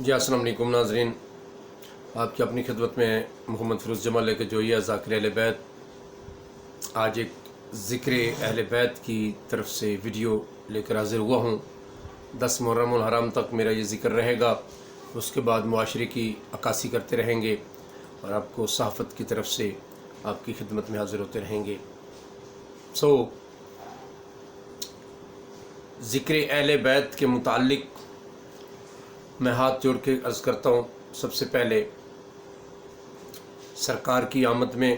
جی السلام علیکم ناظرین، آپ کی اپنی خدمت میں محمد فیروز جمال لے کے جوئیہ ذاکر اہل بیت آج ایک ذکر اہل بیت کی طرف سے ویڈیو لے کر حاضر ہوا ہوں۔ 10 محرم الحرام تک میرا یہ ذکر رہے گا، اس کے بعد معاشرے کی عکاسی کرتے رہیں گے اور آپ کو صحافت کی طرف سے آپ کی خدمت میں حاضر ہوتے رہیں گے۔ ذکر اہل بیت کے متعلق میں ہاتھ جوڑ کے عرض کرتا ہوں، سب سے پہلے سرکار کی آمد میں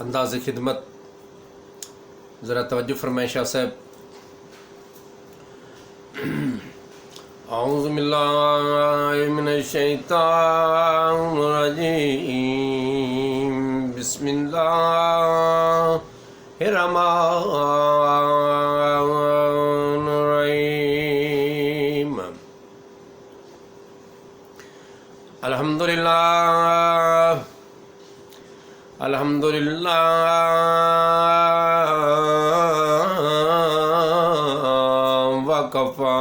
انداز خدمت ذرا توجہ فرمائیں شاہ صاحب۔ اعوذ باللہ من الشیطان الرجیم، بسم اللہ الرحمن الرحیم۔ الحمدللہ وکفا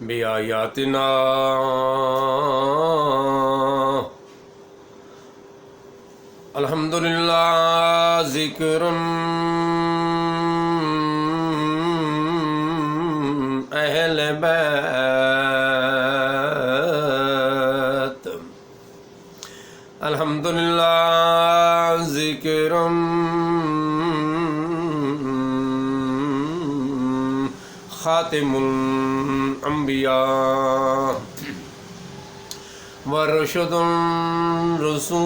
بآیاتنا الحمدللہ ذکر اہل بیت، الحمدللہ ذکر خاتم الانبیاء ورشد الرسول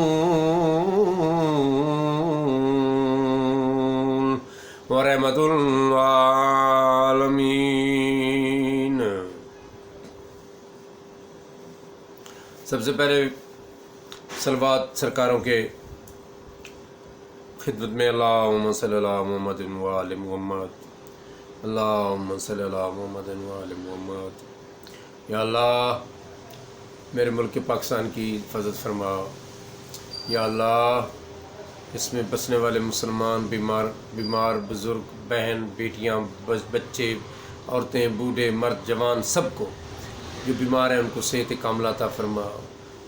ورحمت العالمین۔ سب سے پہلے صلوات سرکاروں کے خدمت میں اللہم صلی علی محمد وآل محمد، اللہم صلی علی محمد وآل محمد۔ یا اللہ میرے ملک پاکستان کی حفاظت فرما، یا اللہ اس میں بسنے والے مسلمان بیمار بزرگ بہن بیٹیاں بچے عورتیں بوڑھے مرد جوان سب کو جو بیمار ہیں ان کو صحت کاملہ عطا فرما،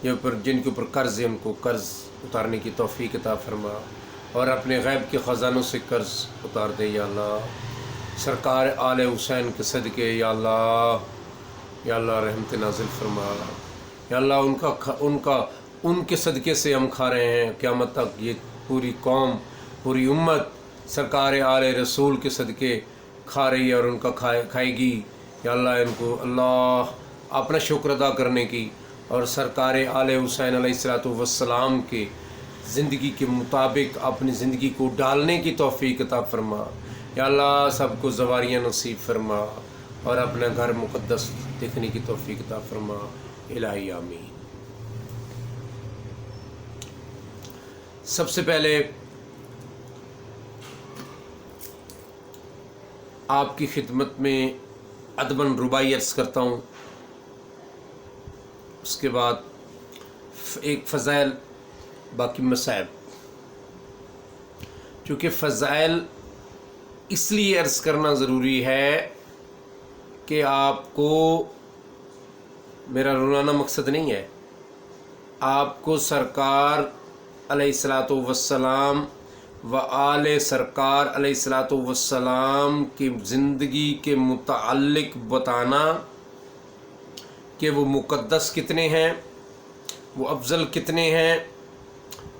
جن کے اوپر قرض ہے ان کو قرض اتارنے کی توفیق عطا فرما اور اپنے غیب کے خزانوں سے قرض اتار دے یا اللہ۔ سرکار آل حسین کے صدقے یا اللہ رحمت نازل فرما یا اللہ۔ ان کے صدقے سے ہم کھا رہے ہیں، قیامت تک یہ پوری قوم پوری امت سرکار آل رسول کے صدقے کھا رہی ہے اور ان کا کھائے گی یا اللہ۔ ان کو اللہ اپنا شکر ادا کرنے کی اور سرکار آل حسین علیہ السلام کے زندگی کے مطابق اپنی زندگی کو ڈالنے کی توفیق عطا فرما یا اللہ۔ سب کو زواریاں نصیب فرما اور اپنا گھر مقدس دیکھنے کی توفیق عطا فرما، الہی آمین۔ سب سے پہلے آپ کی خدمت میں ادباً رباعی عرض کرتا ہوں، اس کے بعد ایک فضائل باقی مصائب۔ چونکہ فضائل اس لیے عرض کرنا ضروری ہے کہ آپ کو میرا رولانا مقصد نہیں ہے، آپ کو سرکار علیہ السلام و آل سرکار علیہ السلام کی زندگی کے متعلق بتانا کہ وہ مقدس کتنے ہیں، وہ افضل کتنے ہیں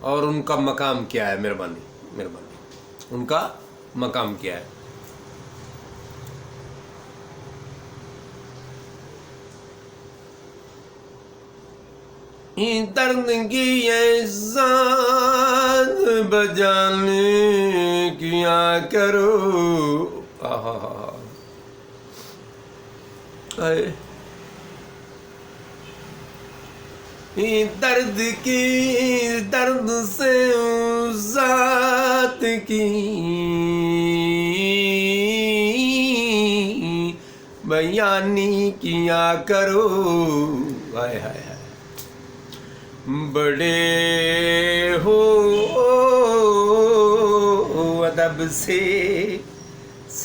اور ان کا مقام کیا ہے۔ مہربانی ان کا مقام کیا ہے۔ درد کی یہ ذات بجانے کیا کرو، درد کی درد سے ذات کی بیانی کیا کرو، ہائے ہائے ہائے بڑے ہو ادب سے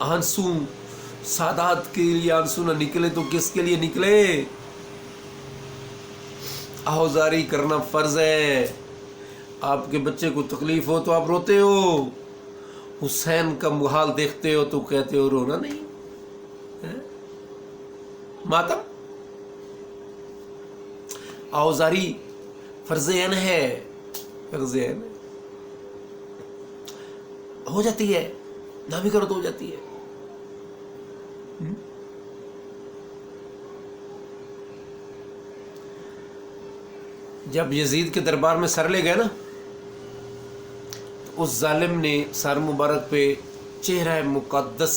آنسو سادات کے لیے آنسو نہ نکلے تو کس کے لیے نکلے؟ آہوزاری کرنا فرض ہے. آپ کے بچے کو تکلیف ہو تو آپ روتے ہو، حسین کا حال دیکھتے ہو تو کہتے ہو رونا نہیں. ماتم آہوزاری فرض عین ہے، فرض عین ہو جاتی ہے، نہ بھی کرو تو ہو جاتی ہے. جب یزید کے دربار میں سر لے گئے نا، تو اس ظالم نے سر مبارک پہ چہرہ مقدس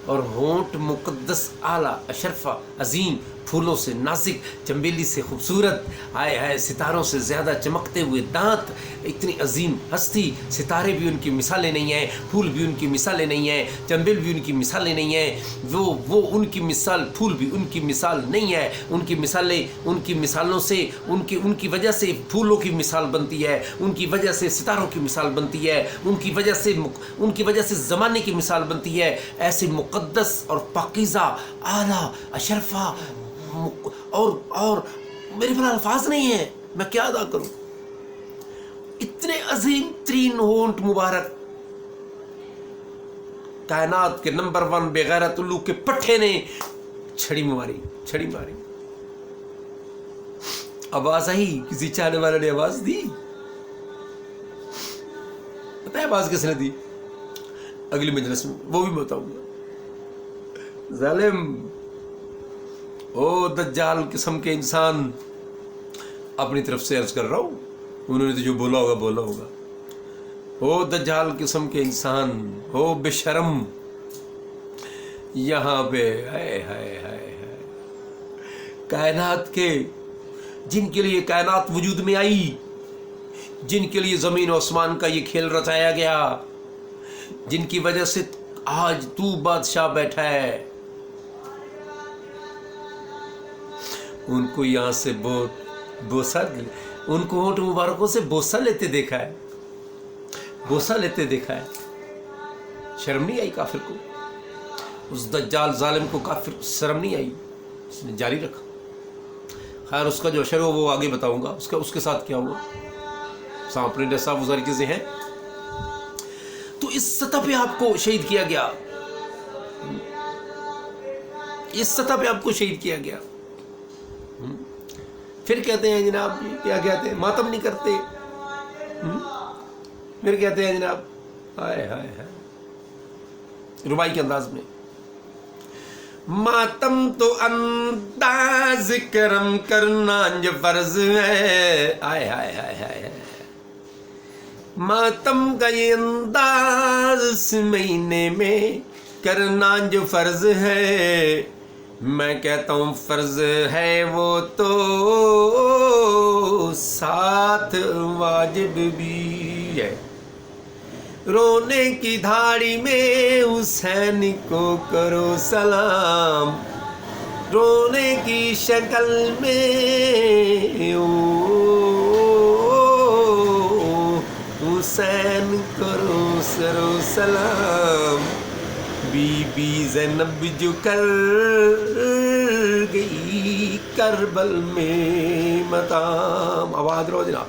اور ہونٹ مقدس اعلیٰ اشرفہ عظیم پھولوں سے نازک، چنبیلی سے خوبصورت، آئے ہائے ستاروں سے زیادہ چمکتے ہوئے دانت، اتنی عظیم ہستی، ستارے بھی ان کی مثالیں نہیں ہیں، پھول بھی ان کی مثالیں نہیں ہیں، چنبیل بھی ان کی مثالیں نہیں ہیں. وہ ان کی مثال، پھول بھی ان کی مثال نہیں ہے. ان کی مثالیں، ان کی مثالوں سے ان کی وجہ سے پھولوں کی مثال بنتی ہے، ان کی وجہ سے ستاروں کی مثال بنتی ہے، ان کی وجہ سے زمانے کی مثال بنتی ہے. ایسے مقدس اور پاکیزہ اعلیٰ اشرفہ اور میرے پاس الفاظ نہیں ہیں، میں کیا ادا کروں. اتنے عظیم ترین ہونٹ مبارک، کائنات کے نمبر 1 بغیرت الو کے پٹھے نے چھڑی ماری. آواز آئی، کسی چاہنے والے نے آواز دی. پتہ ہے آواز کس نے دی؟ اگلی مجلس میں وہ بھی بتاؤں گا. ظالم، او دجال قسم کے انسان، اپنی طرف سے عرض کر رہا ہوں، انہوں نے تو جو بولا ہوگا. او دجال قسم کے انسان، او بے شرم، یہاں پہ کائنات کے، جن کے لیے کائنات وجود میں آئی، جن کے لیے زمین و آسمان کا یہ کھیل رچایا گیا، جن کی وجہ سے آج تو بادشاہ بیٹھا ہے، ان کو یہاں سے بوسہ، ان کو ہونٹ مبارکوں سے بوسہ لیتے دیکھا ہے. شرم نہیں آئی کافر کو؟ اس دجال ظالم کو کافر شرم نہیں آئی؟ اس نے جاری رکھا. خیر، اس کا جو اشر ہو وہ آگے بتاؤں گا، اس کے ساتھ کیا ہوا. سانپرے جیسا وہ ساری چیزیں ہیں. تو اس سطح پہ آپ کو شہید کیا گیا، پھر کہتے ہیں جناب کیا کہتے ہیں، ماتم نہیں کرتے. پھر کہتے ہیں جناب ہائے ربائی کے انداز میں، ماتم تو انداز کرم کرنا جو فرض ہے. ہائے ماتم کا یہ انداز اس مہینے میں کرنا جو فرض ہے. میں کہتا ہوں فرض ہے وہ تو ساتھ واجب بھی ہے. رونے کی دھاڑی میں حسین کو کرو سلام، رونے کی شکل میں حسین کرو سرو سلام. بی بی زینب جو کر گئی کربل میں مقام. آباد رہو جناب.